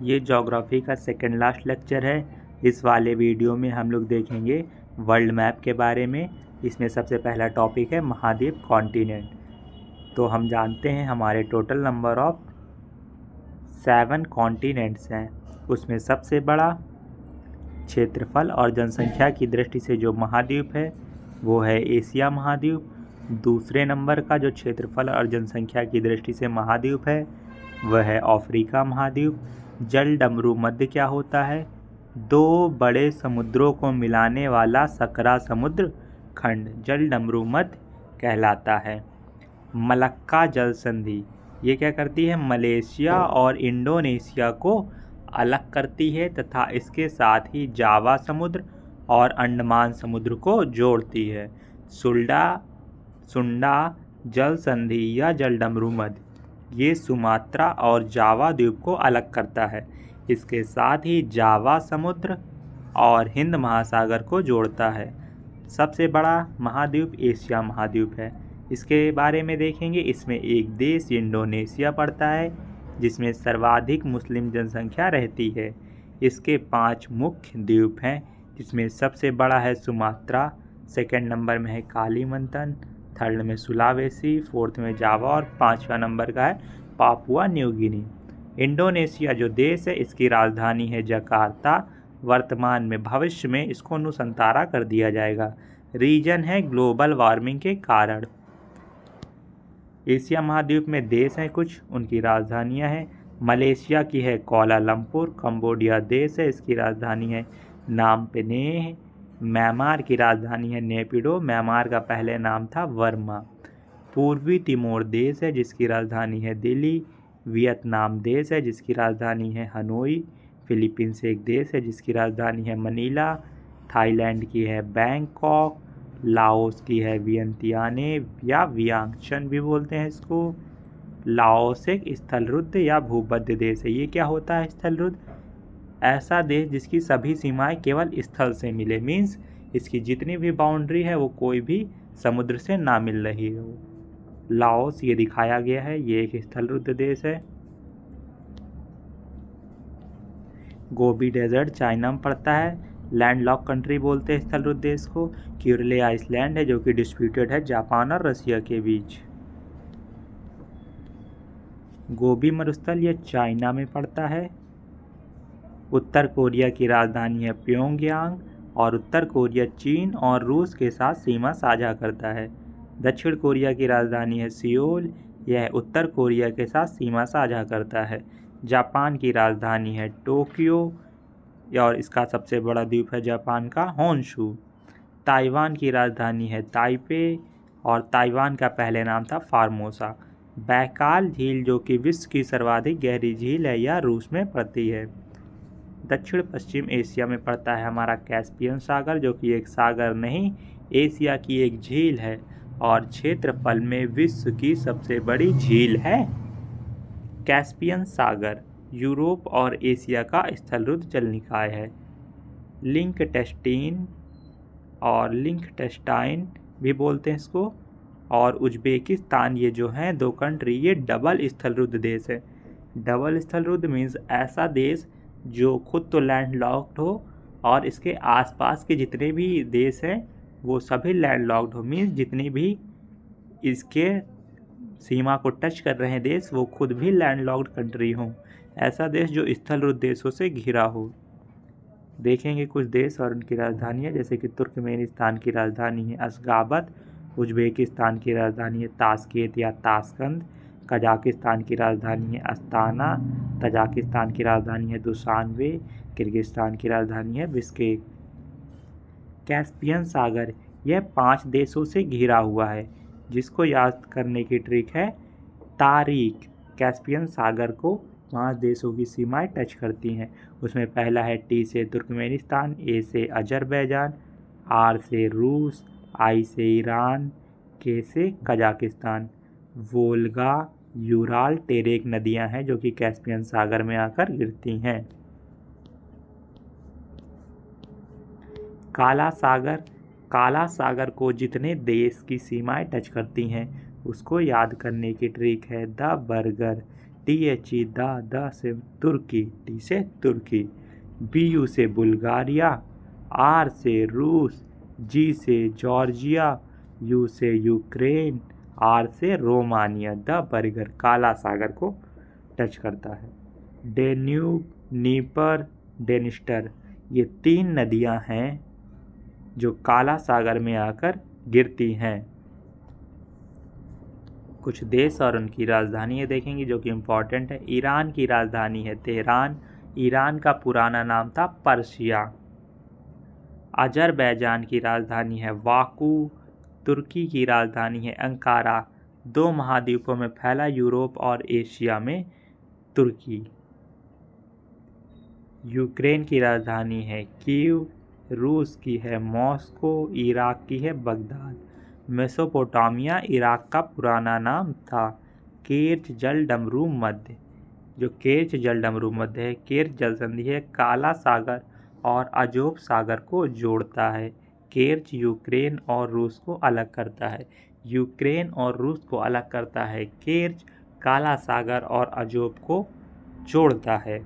ये ज्योग्राफी का second last lecture है। इस वाले वीडियो में हम लोग देखेंगे वर्ल्ड मैप के बारे में। इसमें सबसे पहला टॉपिक है महाद्वीप कॉन्टिनेंट। तो हम जानते हैं हमारे टोटल नंबर ऑफ 7 कॉन्टिनेंट्स हैं। उसमें सबसे बड़ा क्षेत्रफल और जनसंख्या की दृष्टि से जो महाद्वीप है वो है एशिया महाद्वीप। दूसरे नंबर का जो क्षेत्रफल और जनसंख्या की दृष्टि से महाद्वीप है वह है अफ्रीका महाद्वीप। जल डमरू मध्य क्या होता है? 2 बड़े समुद्रों को मिलाने वाला सकरा समुद्र खंड जल डमरू मध्य कहलाता है। मलक्का जल संधि ये क्या करती है? मलेशिया और इंडोनेशिया को अलग करती है तथा इसके साथ ही जावा समुद्र और अंडमान समुद्र को जोड़ती है। सुंडा जल संधि या जल डमरू मध्य ये सुमात्रा और जावा द्वीप को अलग करता है। इसके साथ ही जावा समुद्र और हिंद महासागर को जोड़ता है। सबसे बड़ा महाद्वीप एशिया महाद्वीप है। इसके बारे में देखेंगे। इसमें एक देश इंडोनेशिया पड़ता है जिसमें सर्वाधिक मुस्लिम जनसंख्या रहती है। इसके 5 मुख्य द्वीप हैं जिसमें सबसे बड़ा है सुमात्रा, सेकंड नंबर में है कालीमंतन, थर्ड में सुलावेसी, फोर्थ में जावा और 5वां नंबर का है पापुआ न्यू गिनी। इंडोनेशिया जो देश है इसकी राजधानी है जकार्ता। वर्तमान में भविष्य में इसको नुसंतारा कर दिया जाएगा। रीजन है ग्लोबल वार्मिंग के कारण। एशिया महाद्वीप में देश हैं कुछ, उनकी राजधानियां हैं। मलेशिया की है कोलालमपुर। कंबोडिया देश है, इसकी राजधानी है नाम पेनेह। म्यांमार की राजधानी है नेपिडो। म्यांमार का पहले नाम था वर्मा। पूर्वी तिमोर देश है जिसकी राजधानी है दिल्ली। वियतनाम देश है जिसकी राजधानी है हनोई। फिलीपींस एक देश है जिसकी राजधानी है मनीला। थाईलैंड की है बैंकॉक। लाओस की है वियंतियाने या वियांगचन भी बोलते हैं इसको। लाओस एक स्थलरुद्ध या भूमध्य देश है। ये क्या होता है स्थलरुद्ध? ऐसा देश जिसकी सभी सीमाएं केवल स्थल से मिले, मीन्स इसकी जितनी भी बाउंड्री है वो कोई भी समुद्र से ना मिल रही हो। लाओस ये दिखाया गया है, ये एक स्थलरुद्ध देश है। गोबी डेजर्ट चाइना में पड़ता है। लैंडलॉक कंट्री बोलते हैं स्थलरुद्ध देश को। क्यूरले आइसलैंड है जो कि डिस्प्यूटेड है जापान और रसिया के बीच। गोबी मरुस्थल ये चाइना में पड़ता है। उत्तर कोरिया की राजधानी है प्योंगयांग और उत्तर कोरिया चीन और रूस के साथ सीमा साझा करता है। दक्षिण कोरिया की राजधानी है सियोल, यह उत्तर कोरिया के साथ सीमा साझा करता है। जापान की राजधानी है टोक्यो और इसका सबसे बड़ा द्वीप है जापान का होन्शू। ताइवान की राजधानी है ताइपे और ताइवान का पहले नाम था फार्मोसा। बैकाल झील जो कि विश्व की सर्वाधिक गहरी झील है यह रूस में पड़ती है। दक्षिण पश्चिम एशिया में पड़ता है हमारा कैस्पियन सागर जो कि एक सागर नहीं एशिया की एक झील है और क्षेत्रफल में विश्व की सबसे बड़ी झील है। कैस्पियन सागर यूरोप और एशिया का स्थलरुद्ध जल निकाय है। लिंकटेस्टीन और लिंकटेस्टाइन भी बोलते हैं इसको, और उज्बेकिस्तान ये जो हैं 2 कंट्री ये डबल स्थलरुद्ध देश है। डबल स्थलरुद्ध मीन्स ऐसा देश जो खुद तो लैंड लॉक्ड हो और इसके आसपास के जितने भी देश हैं वो सभी लैंड लॉक्ड हो, मीन्स जितनी भी इसके सीमा को टच कर रहे हैं देश वो खुद भी लैंड लॉक्ड कंट्री हों। ऐसा देश जो स्थलरुद्ध देशों से घिरा हो। देखेंगे कुछ देश और उनकी राजधानियाँ, जैसे कि तुर्कमेनिस्तान की राजधानी है अशगाबत। उज्बेकिस्तान की राजधानी है ताशकेंत या ताशकंद। कजाकिस्तान की राजधानी है अस्ताना। तजाकिस्तान की राजधानी है दुशानबे। किर्गिस्तान की राजधानी है बिश्केक। कैस्पियन सागर यह 5 देशों से घिरा हुआ है। जिसको याद करने की ट्रिक है तारीख। कैस्पियन सागर को 5 देशों की सीमाएं टच करती हैं। उसमें पहला है टी से तुर्कमेनिस्तान, ए से अजरबैजान, आर से रूस, आई से ईरान, के से कजाकिस्तान। वोल्गा, यूराल, टेरेक नदियां हैं जो कि कैस्पियन सागर में आकर गिरती हैं। काला सागर, काला सागर को जितने देश की सीमाएं टच करती हैं उसको याद करने की ट्रिक है द बर्गर। THE द से तुर्की, T से तुर्की, BU से बुल्गारिया, R से रूस, G से जॉर्जिया, U से यूक्रेन, R से रोमानिया। द बर्गर काला सागर को टच करता है। डेन्यूब, नीपर, डेनिस्टर, ये 3 नदियां हैं जो काला सागर में आकर गिरती हैं। कुछ देश और उनकी राजधानी ये देखेंगे जो कि इम्पोर्टेंट है। ईरान की राजधानी है तेहरान, ईरान का पुराना नाम था पर्शिया। अजरबैजान की राजधानी है बाकू, तुर्की की राजधानी है अंकारा। 2 महाद्वीपों में फैला, यूरोप और एशिया में तुर्की। यूक्रेन की राजधानी है कीव, रूस की है मॉस्को, इराक की है बगदाद। मेसोपोटामिया इराक का पुराना नाम था। केर्च जल डमरू मध्य, जो केर्च जल डमरू मध्य है, केर्च जल संधि है, काला सागर और अजोब सागर को जोड़ता है। केर्च यूक्रेन और रूस को अलग करता है। यूक्रेन और रूस को अलग करता है। केर्च काला सागर और अजोब को जोड़ता है।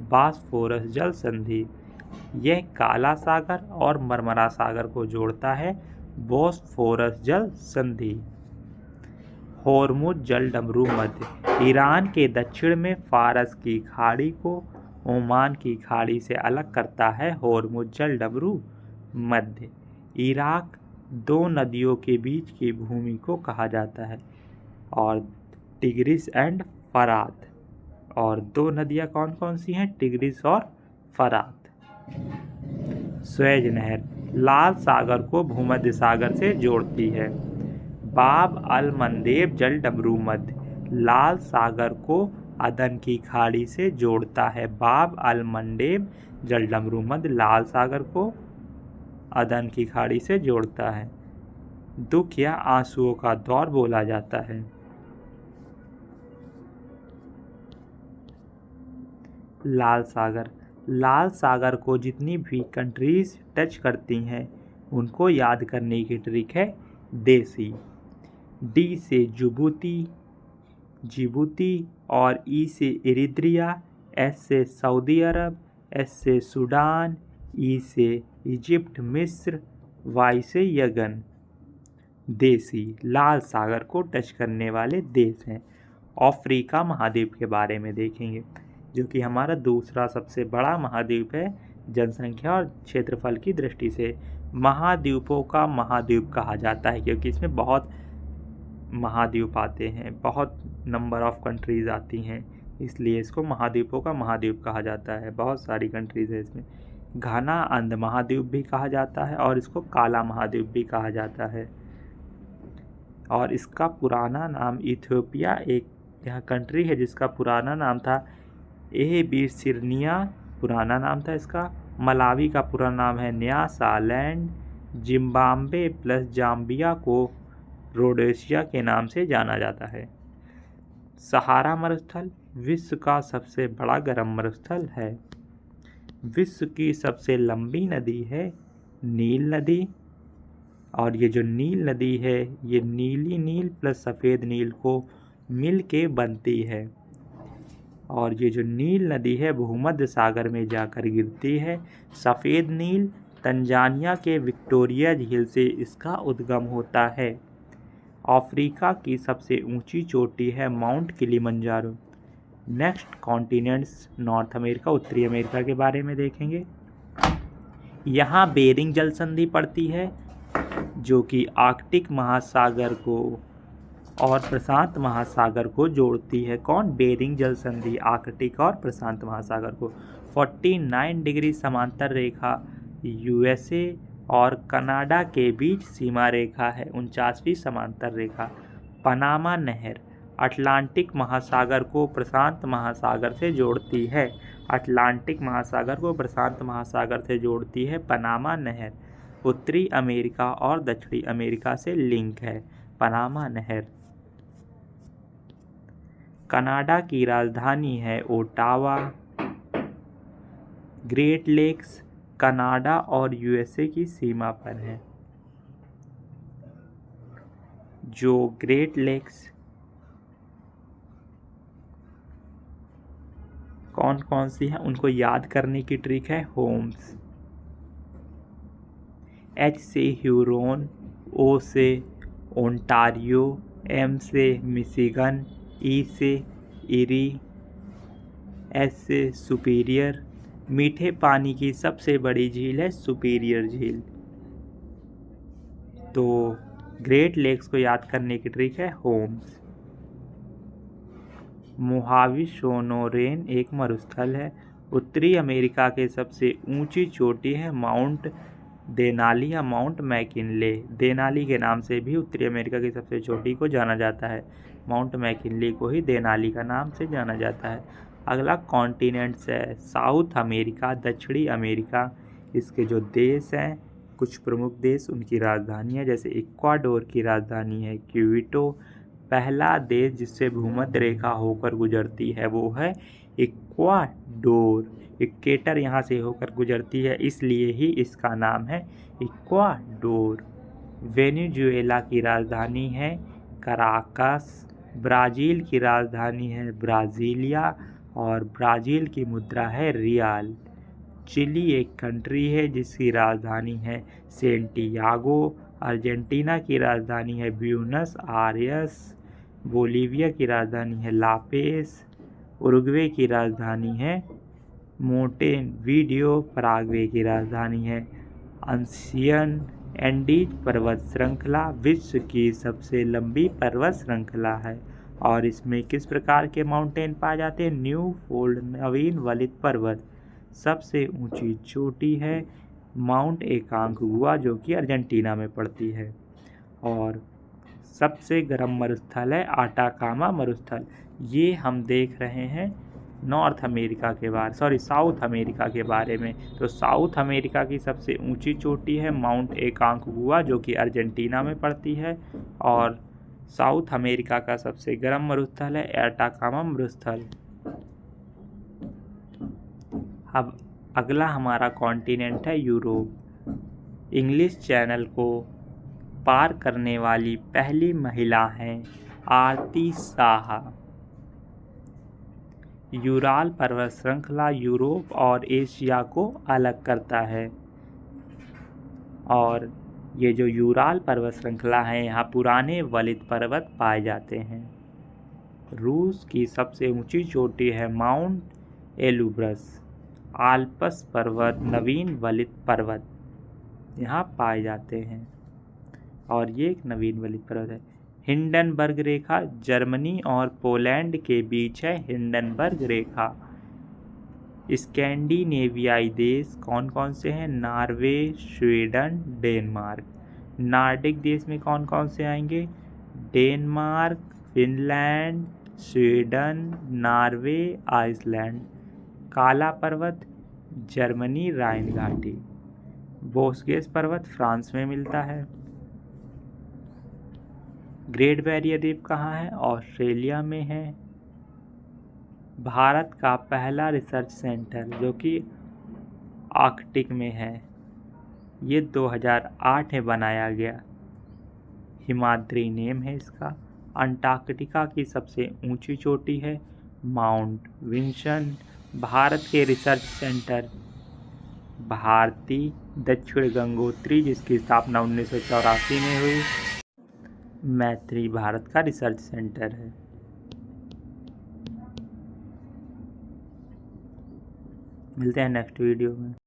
बॉस्फोरस जल संधि, यह काला सागर और मरमरा सागर को जोड़ता है। बॉस्फोरस जल संधि। होर्मुज जल डमरू मध्य, ईरान के दक्षिण में फारस की खाड़ी को ओमान की खाड़ी से अलग करता है। होर्मुज जल डमरू मध्य। इराक 2 नदियों के बीच की भूमि को कहा जाता है, और टिग्रिस एंड फरात। और 2 नदियाँ कौन कौन सी हैं? टिग्रिस और फरात। स्वेज नहर लाल सागर को भूमध्य सागर से जोड़ती है। बाब अल मंदेब जल डमरू मध्य, लाल सागर को अदन की खाड़ी से जोड़ता है। बाब अल मंडेब जल डमरू मध्य लाल सागर को अदन की खाड़ी से जोड़ता है। दुख या आंसुओं का दौर बोला जाता है। लाल सागर, लाल सागर को जितनी भी कंट्रीज टच करती हैं उनको याद करने की ट्रिक है देसी। डी से जिबूती और ई से इरित्रिया, एस से सऊदी अरब, एस से सूडान, ई से इजिप्ट मिस्र, वाई से यगन। देसी लाल सागर को टच करने वाले देश हैं। अफ्रीका महाद्वीप के बारे में देखेंगे, जो कि हमारा दूसरा सबसे बड़ा महाद्वीप है जनसंख्या और क्षेत्रफल की दृष्टि से। महाद्वीपों का महाद्वीप कहा जाता है क्योंकि इसमें बहुत महाद्वीप आते हैं, बहुत नंबर ऑफ कंट्रीज़ आती हैं, इसलिए इसको महाद्वीपों का महाद्वीप कहा जाता है। बहुत सारी कंट्रीज़ है इसमें। घना अंध महाद्वीप भी कहा जाता है और इसको काला महाद्वीप भी कहा जाता है। और इसका पुराना नाम इथियोपिया, एक यह कंट्री है जिसका पुराना नाम था एबिसिनिया, पुराना नाम था इसका। मलावी का पुराना नाम है न्यासालैंड। जिम्बाब्वे प्लस जाम्बिया को रोडेशिया के नाम से जाना जाता है। सहारा मरुस्थल विश्व का सबसे बड़ा गर्म मरुस्थल है। विश्व की सबसे लंबी नदी है नील नदी, और ये जो नील नदी है ये नीली नील प्लस सफ़ेद नील को मिल के बनती है। और ये जो नील नदी है भूमध्य सागर में जाकर गिरती है। सफ़ेद नील तंजानिया के विक्टोरिया झील से इसका उद्गम होता है। अफ्रीका की सबसे ऊंची चोटी है mount Kilimanjaro. Next continents north America, उत्तरी अमेरिका के बारे में देखेंगे। यहाँ बेरिंग जल संधि पड़ती है जो कि आर्कटिक महासागर को और प्रशांत महासागर को जोड़ती है। कौन? बेरिंग जल संधि आर्कटिक और प्रशांत महासागर को। 49 डिग्री समांतर रेखा यूएसए और कनाडा के बीच सीमा रेखा है। 49वीं समांतर रेखा। पनामा नहर अटलांटिक महासागर को प्रशांत महासागर से जोड़ती है। अटलांटिक महासागर को प्रशांत महासागर से जोड़ती है पनामा नहर। उत्तरी अमेरिका और दक्षिणी अमेरिका से लिंक है पनामा नहर। कनाडा की राजधानी है ओटावा। ग्रेट लेक्स कनाडा और यूएसए की सीमा पर है। जो ग्रेट लेक्स कौन कौन सी हैं उनको याद करने की ट्रिक है होम्स। H से ह्यूरोन, O से ओंटारियो, M से मिशिगन, E से इरी, S से सुपीरियर। मीठे पानी की सबसे बड़ी झील है सुपीरियर झील। तो ग्रेट लेक्स को याद करने की ट्रिक है होम्स। मोहावी सोनोरेन एक मरुस्थल है। उत्तरी अमेरिका के सबसे ऊंची चोटी है माउंट देनाली या माउंट मैकिनले। देनाली के नाम से भी उत्तरी अमेरिका की सबसे चोटी को जाना जाता है। माउंट मैकिनले को ही देनाली का नाम से जाना जाता है। अगला कॉन्टिनेंट्स है साउथ अमेरिका, दक्षिणी अमेरिका। इसके जो देश हैं, कुछ प्रमुख देश, उनकी राजधानियाँ, जैसे इक्वाडोर की राजधानी है क्विटो। पहला देश जिससे भूमध्य रेखा होकर गुजरती है वो है इक्वाडोर। इक्वेटर यहाँ से होकर गुजरती है, इसलिए ही इसका नाम है इक्वाडोर। वेनेजुएला की राजधानी है कराकस। ब्राज़ील की राजधानी है ब्राज़ीलिया और ब्राज़ील की मुद्रा है रियाल। चिली एक कंट्री है जिसकी राजधानी है सेंटियागो। अर्जेंटीना की राजधानी है ब्यूनस आयर्स। बोलीविया की राजधानी है लापेस। उरुग्वे की राजधानी है मोंटेवीडियो। पराग्वे की राजधानी है अंसियन। एंडीज पर्वत श्रृंखला विश्व की सबसे लंबी पर्वत श्रृंखला है और इसमें किस प्रकार के माउंटेन पाए जाते हैं? न्यू फोल्ड नवीन वलित पर्वत। सबसे ऊंची चोटी है माउंट एकांगुआ जो कि अर्जेंटीना में पड़ती है। और सबसे गर्म मरुस्थल है आटाकामा मरुस्थल। ये हम देख रहे हैं साउथ अमेरिका के बारे में। तो साउथ अमेरिका की सबसे ऊंची चोटी है माउंट एकांगुआ जो कि अर्जेंटीना में पड़ती है। और साउथ अमेरिका का सबसे गर्म मरुस्थल है आटाकामा मरुस्थल। अब अगला हमारा कॉन्टिनेंट है यूरोप। इंग्लिश चैनल को पार करने वाली पहली महिला हैं आरती साहा। यूराल पर्वत श्रृंखला यूरोप और एशिया को अलग करता है और ये जो यूराल पर्वत श्रृंखला है यहाँ पुराने वलित पर्वत पाए जाते हैं। रूस की सबसे ऊंची चोटी है माउंट एलुब्रस। आल्प्स पर्वत नवीन वलित पर्वत यहाँ पाए जाते हैं और ये एक नवीन वलित पर्वत है। हिंडनबर्ग रेखा जर्मनी और पोलैंड के बीच है हिंडनबर्ग रेखा। स्कैंडिनेवियाई देश कौन कौन से हैं? Norway, Sweden, Denmark. नॉर्डिक देश में कौन कौन से आएंगे? Denmark, Finland, Sweden, Norway, Iceland. काला पर्वत जर्मनी राइन घाटी। बोस्गेस पर्वत फ्रांस में मिलता है। ग्रेट बैरियर रीफ कहाँ है? ऑस्ट्रेलिया में है। भारत का पहला रिसर्च सेंटर जो कि आर्कटिक में है, ये 2008 में बनाया गया। हिमाद्री नेम है इसका। अंटार्कटिका की सबसे ऊंची चोटी है माउंट विंसन। भारत के रिसर्च सेंटर भारती दक्षिण गंगोत्री जिसकी स्थापना 1984 में हुई। मैत्री भारत का रिसर्च सेंटर है। मिलते हैं नेक्स्ट वीडियो में।